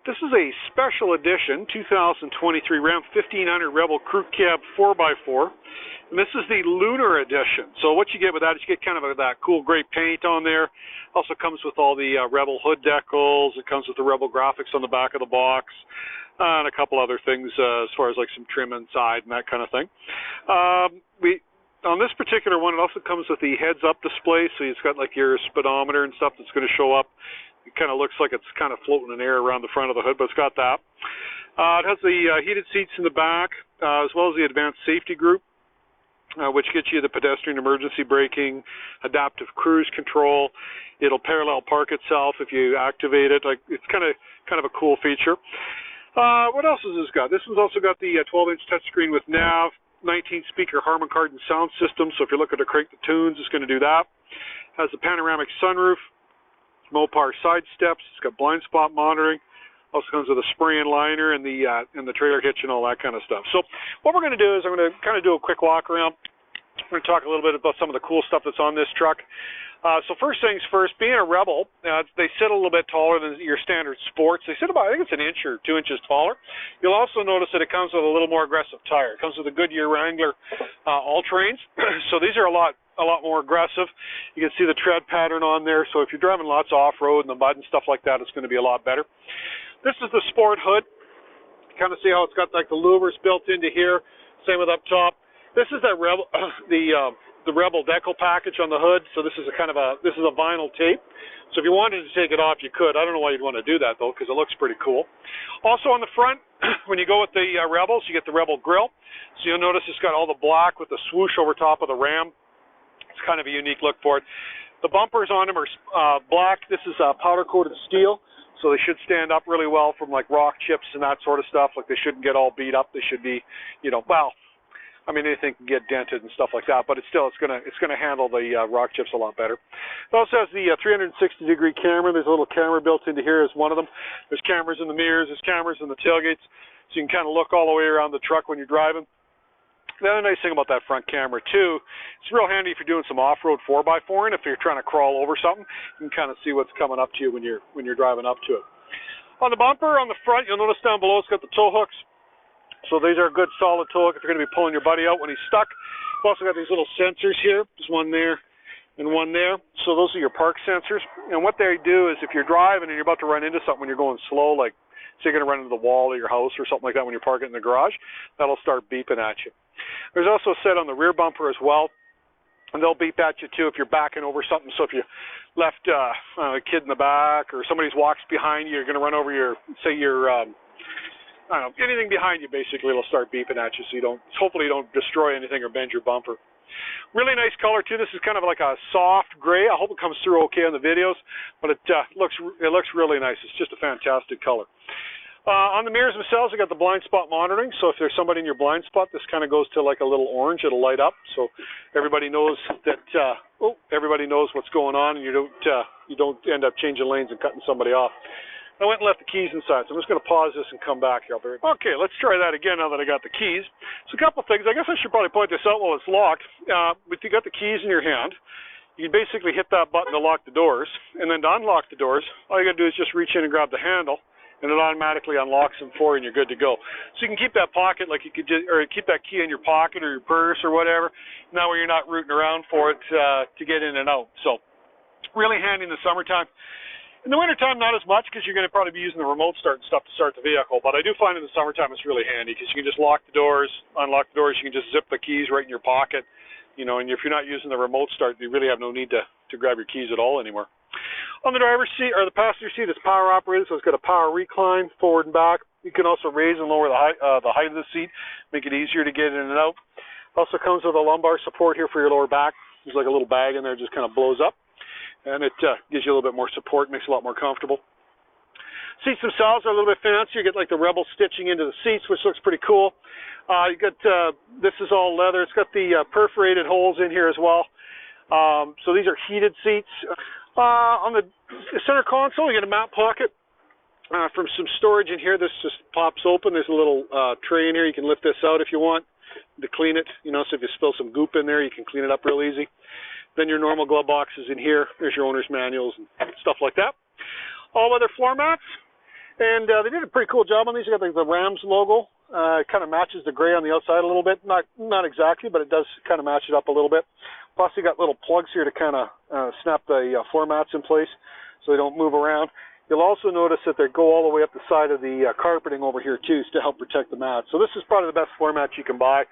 This is a special edition 2023 Ram 1500 Rebel Crew Cab 4x4. And this is the Lunar edition. So what you get with that is you get kind of that cool gray paint on there. Also comes with all the Rebel hood decals. It comes with the Rebel graphics on the back of the box. And a couple other things as far as like some trim inside and that kind of thing. On this particular one, it also comes with the heads-up display. So it's got like your speedometer and stuff that's going to show up. It kind of looks like it's kind of floating in air around the front of the hood, but it's got that. It has the heated seats in the back, as well as the advanced safety group, which gets you the pedestrian emergency braking, adaptive cruise control. It'll parallel park itself if you activate it. Like, it's kind of a cool feature. What else has this got? This one's also got the 12-inch touchscreen with nav, 19-speaker Harman kardon sound system. So if you're looking to crank the tunes, it's going to do that. Has the panoramic sunroof. Mopar side steps. It's got blind spot monitoring. Also comes with a spray-in liner and the trailer hitch and all that kind of stuff. So what we're going to do is I'm going to kind of do a quick walk around. We're going to talk a little bit about some of the cool stuff that's on this truck. So first things first, being a Rebel, they sit a little bit taller than your standard sports. They sit about, I think it's an inch or 2 inches taller. You'll also notice that it comes with a little more aggressive tire. It comes with a Goodyear Wrangler all-terrains. So these are a lot more aggressive. You can see the tread pattern on there. So if you're driving lots of off-road in the mud and stuff like that, it's going to be a lot better. This is the sport hood. Kind of see how it's got like the louvers built into here. Same with up top. This is that Rebel, the Rebel decal package on the hood. So this is this is a vinyl tape. So if you wanted to take it off, you could. I don't know why you'd want to do that though, because it looks pretty cool. Also on the front, when you go with the Rebels, you get the Rebel grill. So you'll notice it's got all the black with the swoosh over top of the Ram. It's kind of a unique look for it. The bumpers on them are black. This is powder-coated steel, so they should stand up really well from like rock chips and that sort of stuff. Like they shouldn't get all beat up. They should be, well, I mean anything can get dented and stuff like that, but it's gonna handle the rock chips a lot better. It also has the 360-degree camera. There's a little camera built into here as one of them. There's cameras in the mirrors. There's cameras in the tailgates, so you can kind of look all the way around the truck when you're driving. The other nice thing about that front camera too, it's real handy if you're doing some off-road 4x4, and if you're trying to crawl over something, you can kind of see what's coming up to you when you're driving up to it. On the bumper on the front, you'll notice down below it's got the tow hooks. So these are a good solid tow hook if you're going to be pulling your buddy out when he's stuck. We've also got these little sensors here. There's one there and one there. So those are your park sensors. And what they do is if you're driving and you're about to run into something when you're going slow, like say you're going to run into the wall of your house or something like that when you're parking in the garage, that'll start beeping at you. There's also a set on the rear bumper as well, and they'll beep at you too if you're backing over something. So if you left a kid in the back or somebody's walks behind you, you're going to run over anything behind you, basically it'll start beeping at you, so hopefully you don't destroy anything or bend your bumper. Really nice color too. This is kind of like a soft gray. I hope it comes through okay on the videos, but it looks really nice. It's just a fantastic color. On the mirrors themselves, we got the blind spot monitoring. So if there's somebody in your blind spot, this kind of goes to like a little orange. It'll light up, so everybody knows that everybody knows what's going on, and you don't end up changing lanes and cutting somebody off. I went and left the keys inside, so I'm just going to pause this and come back here. Okay, let's try that again now that I got the keys. So a couple things. I guess I should probably point this out while it's locked. If you got the keys in your hand, you basically hit that button to lock the doors, and then to unlock the doors, all you got to do is just reach in and grab the handle, and it automatically unlocks them for you, and you're good to go. So you can keep that pocket, like you could just, or keep that key in your pocket or your purse or whatever. Now where you're not rooting around for it to get in and out. So really handy in the summertime. In the wintertime, not as much, because you're going to probably be using the remote start and stuff to start the vehicle. But I do find in the summertime it's really handy because you can just lock the doors, unlock the doors. You can just zip the keys right in your pocket, and if you're not using the remote start, you really have no need to grab your keys at all anymore. On the driver's seat or the passenger seat, it's power operated, so it's got a power recline forward and back. You can also raise and lower the height of the seat, make it easier to get in and out. Also comes with a lumbar support here for your lower back. There's like a little bag in there, just kind of blows up. And it gives you a little bit more support, makes it a lot more comfortable. Seats themselves are a little bit fancier. You get like the Rebel stitching into the seats, which looks pretty cool. You got this is all leather. It's got the perforated holes in here as well. So these are heated seats. On the center console, you get a map pocket from some storage in here. This just pops open. There's a little tray in here. You can lift this out if you want to clean it. So if you spill some goop in there, you can clean it up real easy. Then your normal glove box is in here. There's your owner's manuals and stuff like that. All-weather floor mats. And they did a pretty cool job on these. You got the Rams logo. It kind of matches the gray on the outside a little bit. Not exactly, but it does kind of match it up a little bit. Plus, you got little plugs here to kind of snap the floor mats in place so they don't move around. You'll also notice that they go all the way up the side of the carpeting over here too, to help protect the mats. So this is probably the best floor mat you can buy.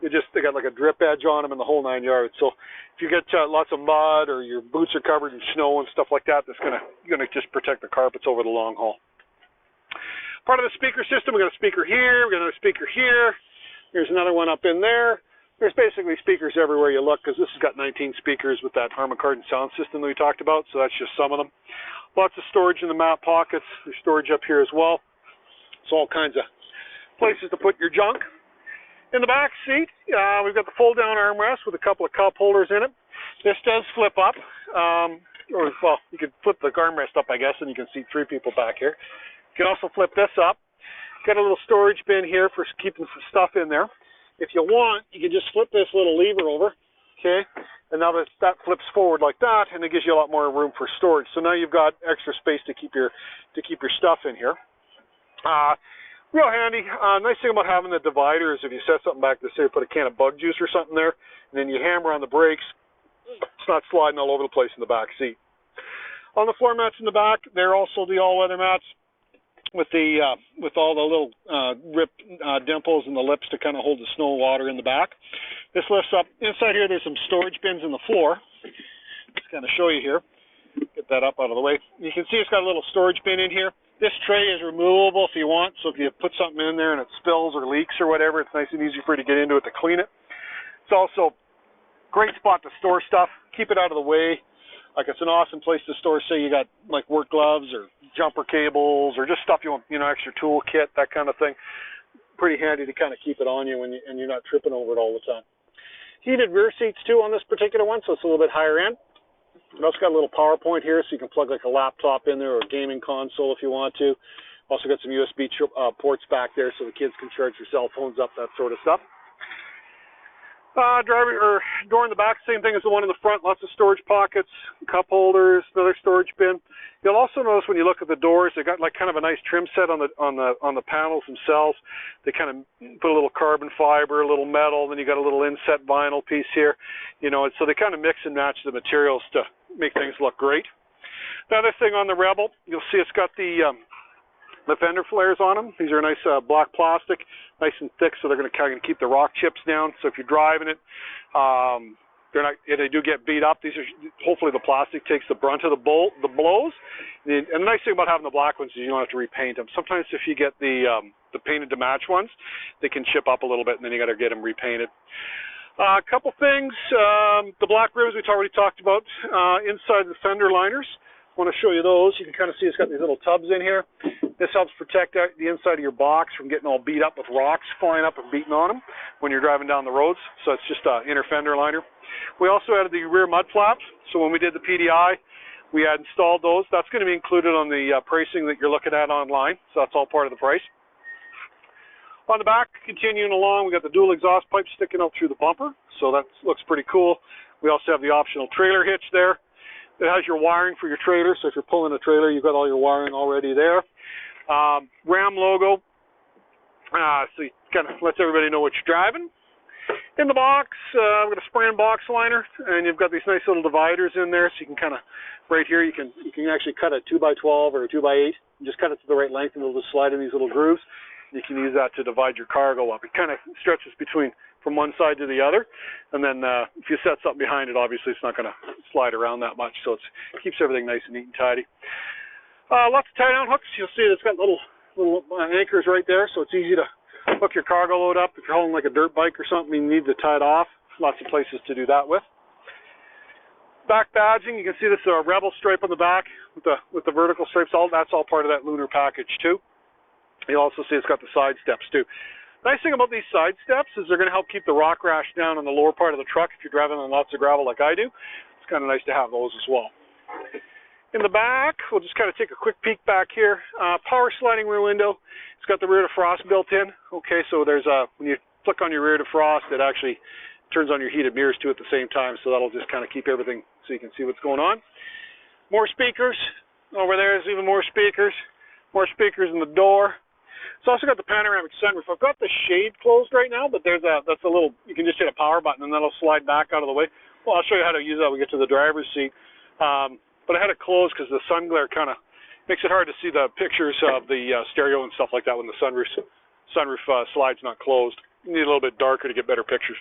They got like a drip edge on them and the whole 9 yards. So if you get lots of mud or your boots are covered in snow and stuff like that, that's gonna just protect the carpets over the long haul. Part of the speaker system, we got a speaker here, we got another speaker here. Here's another one up in there. There's basically speakers everywhere you look, because this has got 19 speakers with that harman kardon sound system that we talked about. So that's just some of them. Lots of storage in the mat pockets. There's storage up here as well. So all kinds of places to put your junk. In the back seat, we've got the fold-down armrest with a couple of cup holders in it. This does flip up. Well, you could flip the armrest up, I guess, and you can seat 3 people back here. You can also flip this up. Got a little storage bin here for keeping some stuff in there. If you want, you can just flip this little lever over, okay? And now that flips forward like that, and it gives you a lot more room for storage. So now you've got extra space to keep your stuff in here. Real handy. Nice thing about having the divider is if you set something back to say, put a can of bug juice or something there, and then you hammer on the brakes, it's not sliding all over the place in the back seat. On the floor mats in the back, they're also the all-weather mats with all the little dimples and the lips to kind of hold the snow water in the back. This lifts up. Inside here, there's some storage bins in the floor. Just kind of show you here. Get that up out of the way. You can see it's got a little storage bin in here. This tray is removable if you want, so if you put something in there and it spills or leaks or whatever, it's nice and easy for you to get into it to clean it. It's also a great spot to store stuff. Keep it out of the way. Like, it's an awesome place to store, say you got like work gloves or jumper cables or just stuff you want, extra tool kit, that kind of thing. Pretty handy to kind of keep it on you and you're not tripping over it all the time. Heated rear seats too on this particular one, so it's a little bit higher end. It also got a little power point here, so you can plug like a laptop in there or a gaming console if you want to. Also got some USB ports back there so the kids can charge their cell phones up, that sort of stuff. Door in the back, same thing as the one in the front. Lots of storage pockets, cup holders, another storage bin. You'll also notice when you look at the doors, they got like kind of a nice trim set on the panels themselves. They kind of put a little carbon fiber, a little metal, then you got a little inset vinyl piece here. So they kind of mix and match the materials to make things look great. Another thing on the Rebel, you'll see it's got the fender flares on them. These are nice black plastic, nice and thick, so they're going to kind of keep the rock chips down. So if you're driving it, they do get beat up. These are hopefully the plastic takes the brunt of the blows. And the nice thing about having the black ones is you don't have to repaint them. Sometimes if you get the painted to match ones, they can chip up a little bit, and then you got to get them repainted. A couple things. The black ribs we've already talked about. Inside the fender liners. I want to show you those. You can kind of see it's got these little tubs in here. This helps protect the inside of your box from getting all beat up with rocks flying up and beating on them when you're driving down the roads. So it's just an inner fender liner. We also added the rear mud flaps. So when we did the PDI, we had installed those. That's going to be included on the pricing that you're looking at online. So that's all part of the price. On the back, continuing along, we got the dual exhaust pipe sticking out through the bumper. So that looks pretty cool. We also have the optional trailer hitch there. It has your wiring for your trailer, so if you're pulling a trailer, you've got all your wiring already there. Ram logo, so it kind of lets everybody know what you're driving. In the box, we've got a spray-in box liner, and you've got these nice little dividers in there, so you can kind of, right here, you can actually cut a 2x12 or a 2x8, and just cut it to the right length, and it'll just slide in these little grooves. You can use that to divide your cargo up. It kind of stretches from one side to the other, and then if you set something behind it, obviously it's not going to slide around that much, so it keeps everything nice and neat and tidy. Lots of tie-down hooks. You'll see it's got little anchors right there, so it's easy to hook your cargo load up. If you're hauling like a dirt bike or something, you need to tie it off. Lots of places to do that with. Back badging, you can see this Rebel stripe on the back with the vertical stripes. That's all part of that Lunar package too. You'll also see it's got the side steps too. Nice thing about these side steps is they're going to help keep the rock rash down on the lower part of the truck if you're driving on lots of gravel like I do. It's kind of nice to have those as well. In the back, we'll just kind of take a quick peek back here. Power sliding rear window. It's got the rear defrost built in. Okay, so there's when you click on your rear defrost, it actually turns on your heated mirrors too at the same time, so that'll just kind of keep everything so you can see what's going on. More speakers. Over there is even more speakers. More speakers in the door. It's also got the panoramic sunroof. I've got the shade closed right now, but that's a little, you can just hit a power button and that'll slide back out of the way. Well, I'll show you how to use that when we get to the driver's seat. But I had it closed because the sun glare kind of makes it hard to see the pictures of the stereo and stuff like that when the sunroof slide's not closed. You need a little bit darker to get better pictures.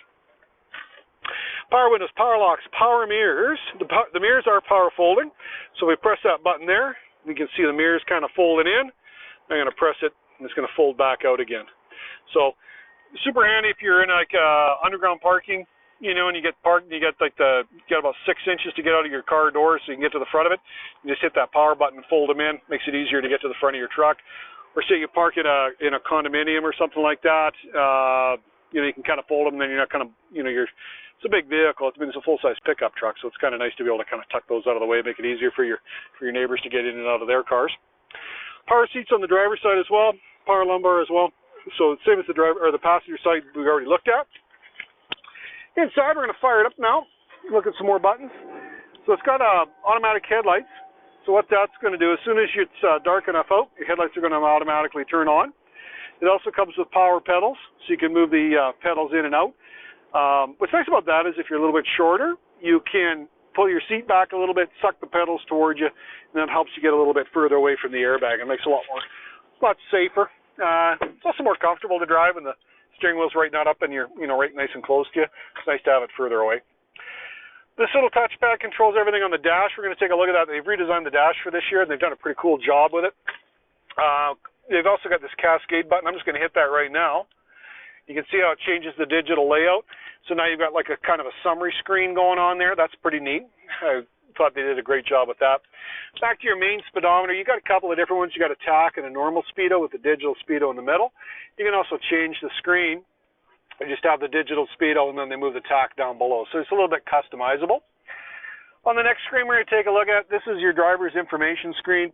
Power windows, power locks, power mirrors. The mirrors are power folding, so we press that button there. You can see the mirrors kind of folding in. I'm going to press it, and it's going to fold back out again. So super handy if you're in like underground parking, you know, and you get parked, you got about 6 inches to get out of your car door so you can get to the front of it. You just hit that power button and fold them in. Makes it easier to get to the front of your truck. Or say you park in a condominium or something like that, you know, you can kind of fold them, and then you're not kind of, you know, it's a big vehicle. It's a full-size pickup truck, so it's kind of nice to be able to kind of tuck those out of the way, make it easier for your neighbors to get in and out of their cars. Power seats on the driver's side as well, power lumbar as well. So same as the driver or the passenger side we already looked at. Inside, we're going to fire it up now. Look at some more buttons. So it's got automatic headlights. So what that's going to do, as soon as it's dark enough out, your headlights are going to automatically turn on. It also comes with power pedals, so you can move the pedals in and out. What's nice about that is if you're a little bit shorter, you can pull your seat back a little bit, suck the pedals towards you, and that helps you get a little bit further away from the airbag. It makes it a lot safer. It's also more comfortable to drive when the steering wheel's right not up and you're, you know, right nice and close to you. It's nice to have it further away. This little touchpad controls everything on the dash. We're going to take a look at that. They've redesigned the dash for this year, and they've done a pretty cool job with it. They've also got this cascade button. I'm just going to hit that right now. You can see how it changes the digital layout. So now you've got like a kind of a summary screen going on there. That's pretty neat. I thought they did a great job with that. Back to your main speedometer, you got a couple of different ones. You got a tach and a normal speedo with the digital speedo in the middle. You can also change the screen. They just have the digital speedo, and then they move the tach down below. So it's a little bit customizable. On the next screen we're going to take a look at, this is your driver's information screen.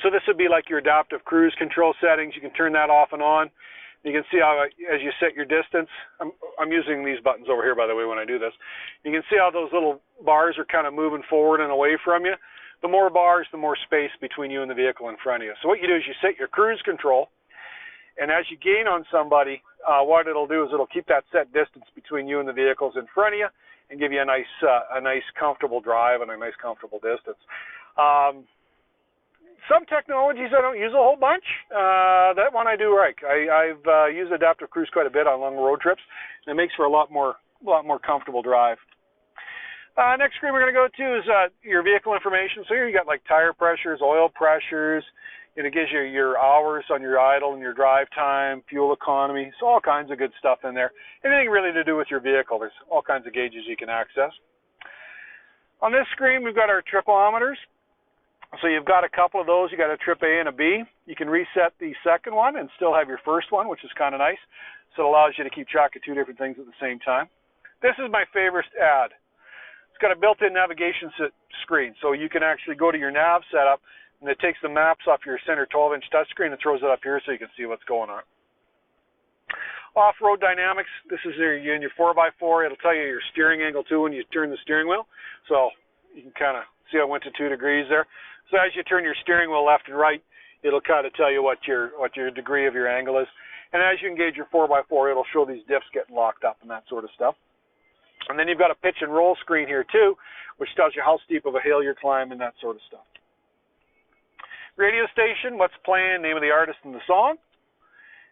So this would be like your adaptive cruise control settings. You can turn that off and on. You can see how, as you set your distance, I'm using these buttons over here, by the way, when I do this. You can see how those little bars are kind of moving forward and away from you. The more bars, the more space between you and the vehicle in front of you. So what you do is you set your cruise control, and as you gain on somebody, what it'll do is it'll keep that set distance between you and the vehicles in front of you and give you a nice comfortable drive and a nice comfortable distance. Some technologies I don't use a whole bunch. That one I do like. I've used adaptive cruise quite a bit on long road trips, and it makes for a lot more comfortable drive. Next screen we're going to go to is your vehicle information. So here you got like tire pressures, oil pressures. It gives you your hours on your idle and your drive time, fuel economy. So all kinds of good stuff in there. Anything really to do with your vehicle. There's all kinds of gauges you can access. On this screen we've got our tripometers. So you've got a couple of those. You got a trip A and a B. You can reset the second one and still have your first one, which is kind of nice. So it allows you to keep track of two different things at the same time. This is my favorite ad. It's got a built-in navigation screen. So you can actually go to your nav setup, and it takes the maps off your center 12-inch touchscreen and throws it up here so you can see what's going on. Off-road dynamics. This is in your 4x4. It'll tell you your steering angle too when you turn the steering wheel. So you can kind of see I went to 2 degrees there. So as you turn your steering wheel left and right, it'll kind of tell you what your degree of your angle is. And as you engage your 4x4, it'll show these diffs getting locked up and that sort of stuff. And then you've got a pitch and roll screen here too, which tells you how steep of a hill you're climbing, that sort of stuff. Radio station, what's playing, name of the artist and the song.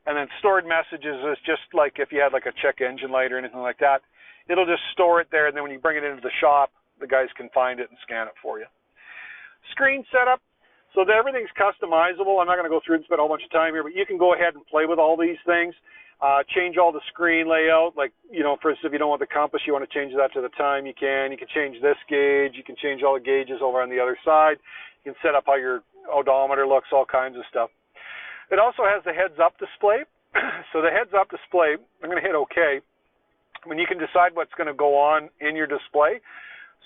And then stored messages is just like if you had like a check engine light or anything like that. It'll just store it there, and then when you bring it into the shop, the guys can find it and scan it for you. Screen setup, so that everything's customizable. I'm not going to go through and spend a whole bunch of time here, but you can go ahead and play with all these things. Change all the screen layout. Like, you know, for instance, if you don't want the compass, you want to change that to the time, you can. You can change this gauge. You can change all the gauges over on the other side. You can set up how your odometer looks, all kinds of stuff. It also has the heads-up display. So the heads-up display, I'm going to hit OK. When you can decide what's going to go on in your display.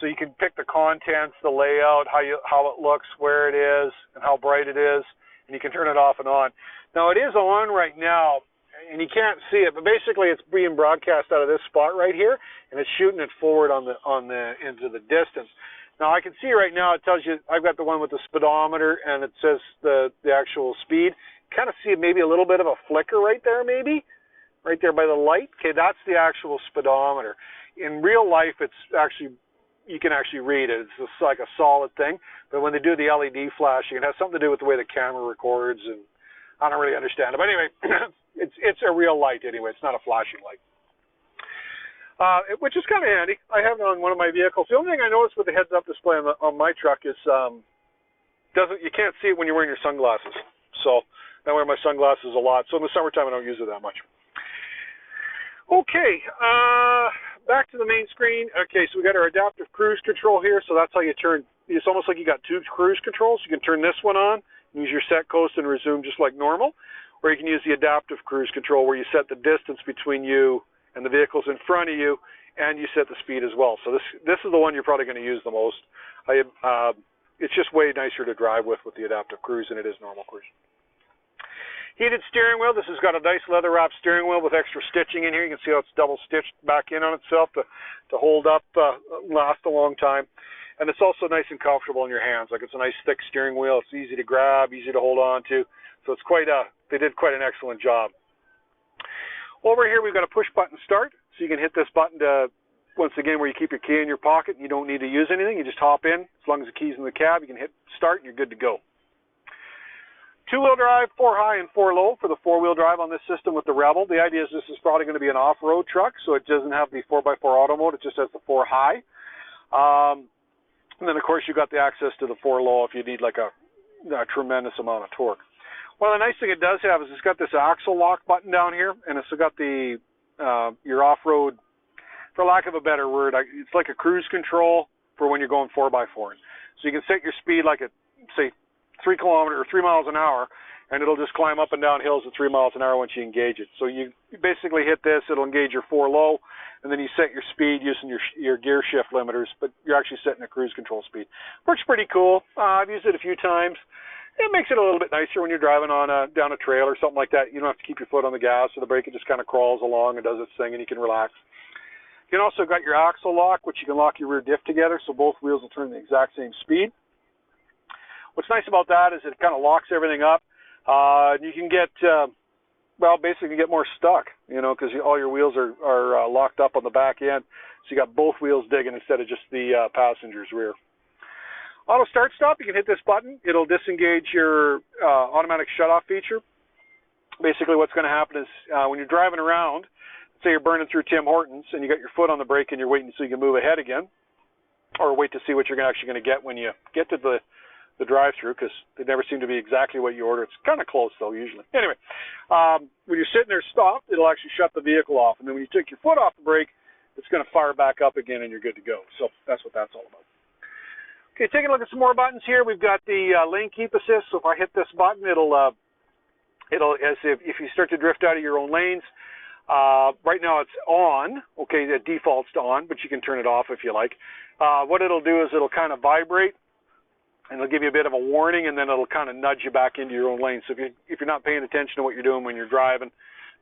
So you can pick the contents, the layout, how it looks, where it is, and how bright it is, and you can turn it off and on. Now it is on right now. and you can't see it, but basically it's being broadcast out of this spot right here, and it's shooting it forward into the distance. Now I can see right now, it tells you, I've got the one with the speedometer, and it says the actual speed. Kind of see maybe a little bit of a flicker right there, maybe right there by the light. Okay, that's the actual speedometer. In real life, it's actually, you can actually read it. It's just like a solid thing. But when they do the LED flashing, it has something to do with the way the camera records, and I don't really understand it. But anyway, it's a real light anyway. It's not a flashing light. Which is kind of handy. I have it on one of my vehicles. The only thing I noticed with the heads-up display on my truck is you can't see it when you're wearing your sunglasses. So I wear my sunglasses a lot. So in the summertime, I don't use it that much. Okay, back to the main screen. Okay, so we got our adaptive cruise control here. So that's how you turn. It's almost like you got two cruise controls. You can turn this one on, use your set coast and resume just like normal, or you can use the adaptive cruise control where you set the distance between you and the vehicles in front of you, and you set the speed as well. So this is the one you're probably going to use the most. It's just way nicer to drive with the adaptive cruise than it is normal cruise. Heated steering wheel. This has got a nice leather wrap steering wheel with extra stitching in here. You can see how it's double stitched back in on itself to hold up, last a long time. And it's also nice and comfortable in your hands. Like, it's a nice thick steering wheel. It's easy to grab, easy to hold on to. So it's they did quite an excellent job. Over here, we've got a push-button start, so you can hit this button to, once again, where you keep your key in your pocket, and you don't need to use anything. You just hop in. As long as the key's in the cab, you can hit start, and you're good to go. Two-wheel drive, 4 high and 4 low for the four-wheel drive on this system with the Rebel. The idea is this is probably going to be an off-road truck, so it doesn't have the 4x4 auto mode. It just has the 4 high. And then, of course, you've got the access to the 4 low if you need like a tremendous amount of torque. Well, the nice thing it does have is it's got this axle lock button down here, and it's got the your off-road, for lack of a better word, it's like a cruise control for when you're going 4x4. So you can set your speed like at, say, 3 miles an hour, and it'll just climb up and down hills at 3 miles an hour once you engage it. So you basically hit this, it'll engage your 4 low, and then you set your speed using your gear shift limiters, but you're actually setting a cruise control speed. Works pretty cool. I've used it a few times. It makes it a little bit nicer when you're driving down a trail or something like that. You don't have to keep your foot on the gas or the brake. It just kind of crawls along and does its thing, and you can relax. You can also got your axle lock, which you can lock your rear diff together, so both wheels will turn the exact same speed. What's nice about that is it kind of locks everything up. You can get, basically get more stuck, because all your wheels are locked up on the back end. So you got both wheels digging instead of just the passenger's rear. Auto start stop, you can hit this button. It'll disengage your automatic shutoff feature. Basically what's going to happen is when you're driving around, say you're burning through Tim Hortons and you got your foot on the brake and you're waiting so you can move ahead again, or wait to see what you're actually going to get when you get to the drive-through, because they never seem to be exactly what you order. It's kind of close though usually. Anyway, when you're sitting there stopped, it'll actually shut the vehicle off, and then when you take your foot off the brake, it's going to fire back up again and you're good to go. So that's what that's all about. Okay, taking a look at some more buttons here. We've got the lane keep assist. So if I hit this button, it'll as if you start to drift out of your own lanes. Right now it's on. Okay, it defaults to on, but you can turn it off if you like. What it'll do is it'll kind of vibrate, and it'll give you a bit of a warning, and then it'll kind of nudge you back into your own lane. So if you're not paying attention to what you're doing when you're driving,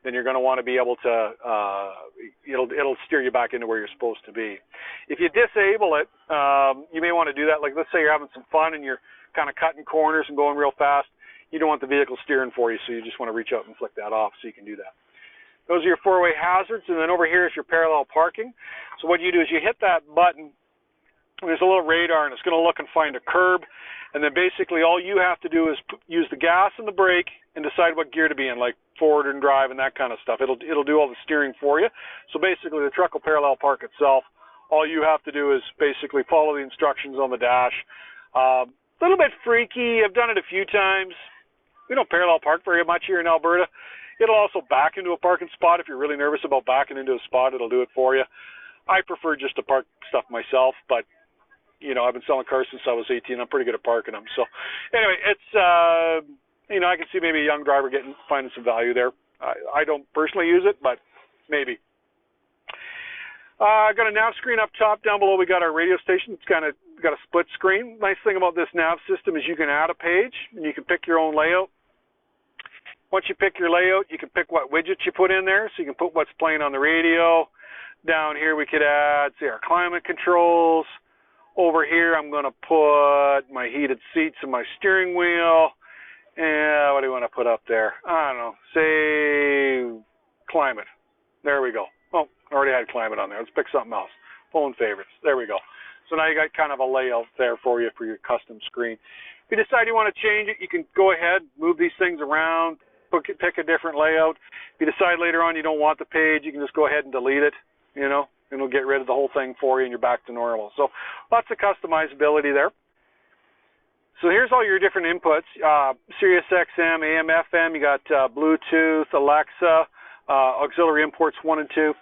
then you're going to want to be able to, it'll steer you back into where you're supposed to be. If you disable it, you may want to do that. Like, let's say you're having some fun and you're kind of cutting corners and going real fast. You don't want the vehicle steering for you, so you just want to reach out and flick that off so you can do that. Those are your four-way hazards, and then over here is your parallel parking. So what you do is you hit that button, and there's a little radar, and it's going to look and find a curb, and then basically all you have to do is use the gas and the brake and decide what gear to be in, like forward and drive and that kind of stuff. It'll do all the steering for you. So basically the truck will parallel park itself. All you have to do is basically follow the instructions on the dash. A little bit freaky. I've done it a few times. We don't parallel park very much here in Alberta. It'll also back into a parking spot. If you're really nervous about backing into a spot, it'll do it for you. I prefer just to park stuff myself, but I've been selling cars since I was 18. I'm pretty good at parking them. So anyway, it's, I can see maybe a young driver finding some value there. I don't personally use it, but maybe. Got a nav screen up top. Down below we got our radio station. It's got a split screen. Nice thing about this nav system is you can add a page and you can pick your own layout. Once you pick your layout, you can pick what widgets you put in there. So you can put what's playing on the radio. Down here we could add, say, our climate controls. Over here I'm going to put my heated seats and my steering wheel. And what do you want to put up there? I don't know. Say climate. There we go. Oh, I already had climate on there. Let's pick something else. Phone favorites. There we go. So now you got kind of a layout there for you for your custom screen. If you decide you want to change it, you can go ahead, move these things around, pick a different layout. If you decide later on you don't want the page, you can just go ahead and delete it, you know, and it'll get rid of the whole thing for you and you're back to normal. So lots of customizability there. So here's all your different inputs. Sirius XM, AM, FM, you got Bluetooth, Alexa, auxiliary imports 1 and 2.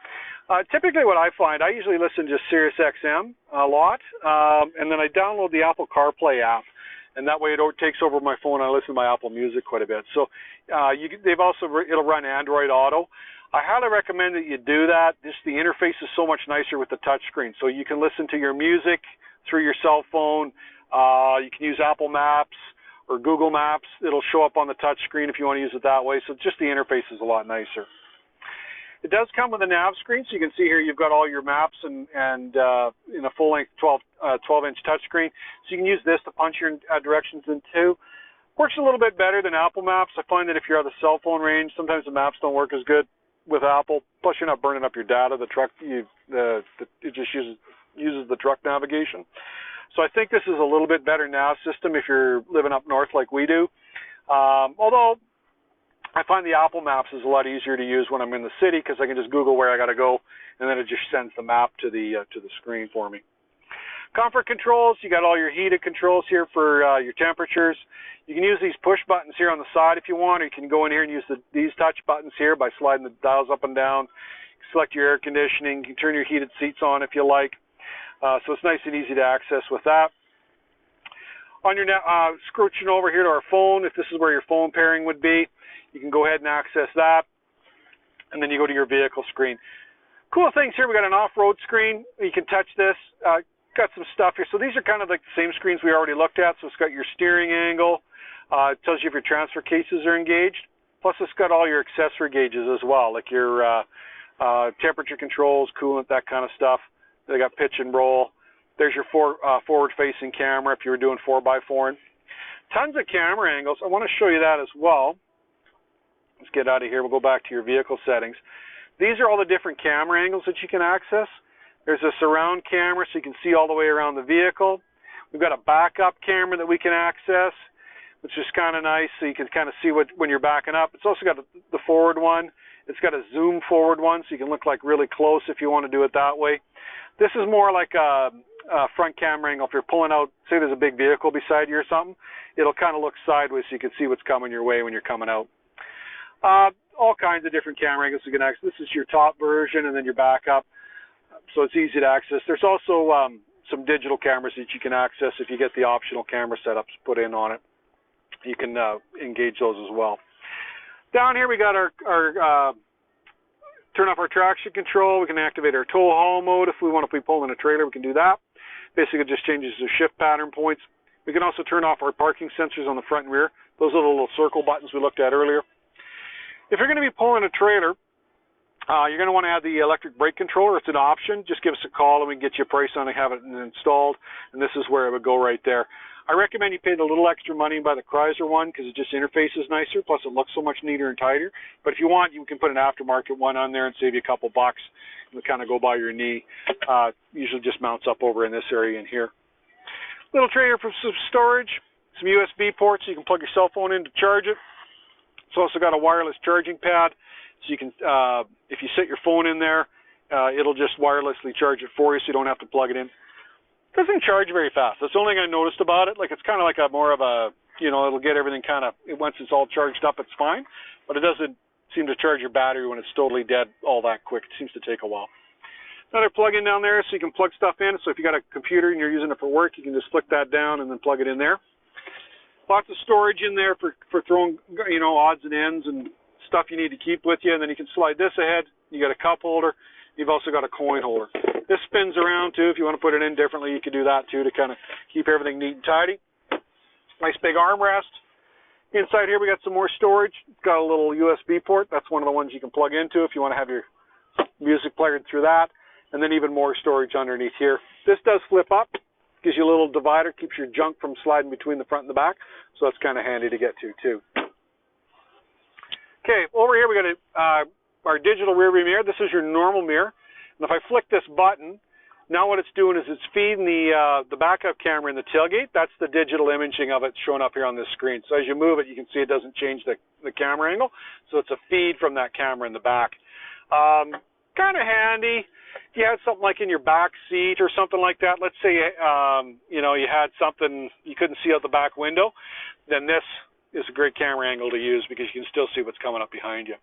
Typically what I find, I usually listen to Sirius XM a lot, and then I download the Apple CarPlay app, and that way it takes over my phone. I listen to my Apple Music quite a bit. So it'll run Android Auto. I highly recommend that you do that. Just the interface is so much nicer with the touch screen. So you can listen to your music through your cell phone. You can use Apple Maps or Google Maps. It'll show up on the touch screen if you want to use it that way. So just the interface is a lot nicer. It does come with a nav screen, so you can see here you've got all your maps and in a full-length 12-inch touchscreen. So you can use this to punch your directions into. Works a little bit better than Apple Maps. I find that if you're out of the cell phone range, sometimes the maps don't work as good with Apple. Plus, you're not burning up your data. The truck, it just uses the truck navigation. So I think this is a little bit better nav system if you're living up north like we do. Although I find the Apple Maps is a lot easier to use when I'm in the city because I can just Google where I got to go, and then it just sends the map to the screen for me. Comfort controls, you got all your heated controls here for your temperatures. You can use these push buttons here on the side if you want, or you can go in here and use these touch buttons here by sliding the dials up and down. Select your air conditioning. You can turn your heated seats on if you like. So it's nice and easy to access with that. On your scooching over here to our phone, if this is where your phone pairing would be, you can go ahead and access that, and then you go to your vehicle screen. Cool things here, we got an off-road screen. You can touch this. Got some stuff here. So these are kind of like the same screens we already looked at. So it's got your steering angle. It tells you if your transfer cases are engaged. Plus it's got all your accessory gauges as well, like your temperature controls, coolant, that kind of stuff. They got pitch and roll. There's your forward-facing camera if you were doing 4x4. Tons of camera angles. I want to show you that as well. Let's get out of here. We'll go back to your vehicle settings. These are all the different camera angles that you can access. There's a surround camera so you can see all the way around the vehicle. We've got a backup camera that we can access, which is kind of nice so you can kind of see when you're backing up. It's also got the forward one. It's got a zoom forward one so you can look like really close if you want to do it that way. This is more like a front camera angle. If you're pulling out, say there's a big vehicle beside you or something, it'll kind of look sideways so you can see what's coming your way when you're coming out. All kinds of different camera angles you can access. This is your top version and then your backup, so it's easy to access. There's also some digital cameras that you can access if you get the optional camera setups put in on it. You can engage those as well. Down here we got our turn off our traction control. We can activate our tow haul mode if we want. If we pull in a trailer, we can do that. Basically, it just changes the shift pattern points. We can also turn off our parking sensors on the front and rear. Those are the little circle buttons we looked at earlier. If you're going to be pulling a trailer, you're going to want to add the electric brake controller. It's an option. Just give us a call and we can get you a price on it and have it installed. And this is where it would go right there. I recommend you pay the little extra money and buy the Chrysler one because it just interfaces nicer. Plus, it looks so much neater and tighter. But if you want, you can put an aftermarket one on there and save you a couple bucks. It'll kind of go by your knee. Usually just mounts up over in this area in here. Little tray here for some storage, some USB ports so you can plug your cell phone in to charge it. It's also got a wireless charging pad, so you can, if you set your phone in there, it'll just wirelessly charge it for you, so you don't have to plug it in. It doesn't charge very fast. That's the only thing I noticed about it. Like it's kind of like more of a, it'll get everything kind of, once it's all charged up, it's fine, but it doesn't seem to charge your battery when it's totally dead all that quick. It seems to take a while. Another plug-in down there, so you can plug stuff in. So if you got a computer and you're using it for work, you can just flick that down and then plug it in there. Lots of storage in there for throwing, odds and ends and stuff you need to keep with you. And then you can slide this ahead. You got a cup holder. You've also got a coin holder. This spins around too. If you want to put it in differently, you can do that too to kind of keep everything neat and tidy. Nice big armrest. Inside here we got some more storage. It's got a little USB port. That's one of the ones you can plug into if you want to have your music player through that. And then even more storage underneath here. This does flip up. Gives you a little divider. Keeps your junk from sliding between the front and the back. So that's kind of handy to get to too. Okay, over here we got our digital rear view mirror. This is your normal mirror. And if I flick this button, now what it's doing is it's feeding the backup camera in the tailgate. That's the digital imaging of it showing up here on this screen. So as you move it, you can see it doesn't change the camera angle. So it's a feed from that camera in the back. Kind of handy. If you had something like in your back seat or something like that, let's say you know, you had something you couldn't see out the back window, then this is a great camera angle to use because you can still see what's coming up behind you.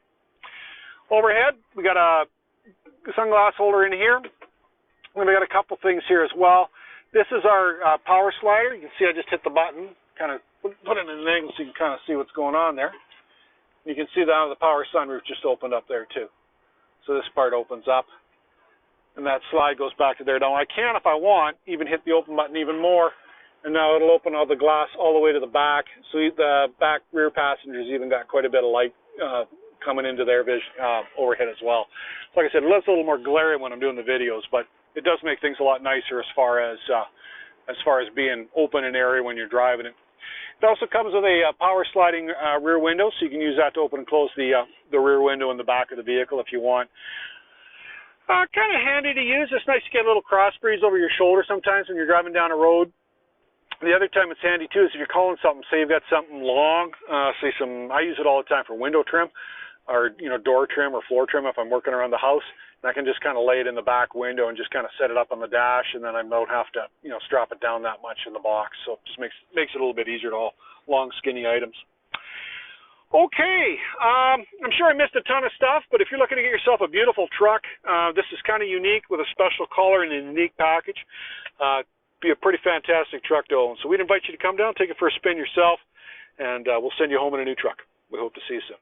Overhead, we got a sunglass holder in here. We got a couple things here as well. This is our power slider. You can see I just hit the button, kind of put it in an angle so you can kind of see what's going on there. You can see that the power sunroof just opened up there too. So this part opens up, and that slide goes back to there. Now I can, if I want, even hit the open button even more, and now it'll open all the glass all the way to the back. So the back rear passengers even got quite a bit of light coming into their vision overhead as well. So like I said, it looks a little more glaring when I'm doing the videos, but it does make things a lot nicer as far as being open in area when you're driving it. It also comes with a power sliding rear window, so you can use that to open and close the rear window in the back of the vehicle if you want. Kind of handy to use. It's nice to get a little cross breeze over your shoulder sometimes when you're driving down a road. The other time it's handy too is if you're calling something, say you've got something long, say I use it all the time for window trim, or door trim or floor trim if I'm working around the house. And I can just kind of lay it in the back window and just kind of set it up on the dash, and then I don't have to strap it down that much in the box. So it just makes it a little bit easier to haul long skinny items. Okay, I'm sure I missed a ton of stuff, but if you're looking to get yourself a beautiful truck, this is kind of unique with a special color and a unique package. Be a pretty fantastic truck to own. So we'd invite you to come down, take it for a spin yourself, and we'll send you home in a new truck. We hope to see you soon.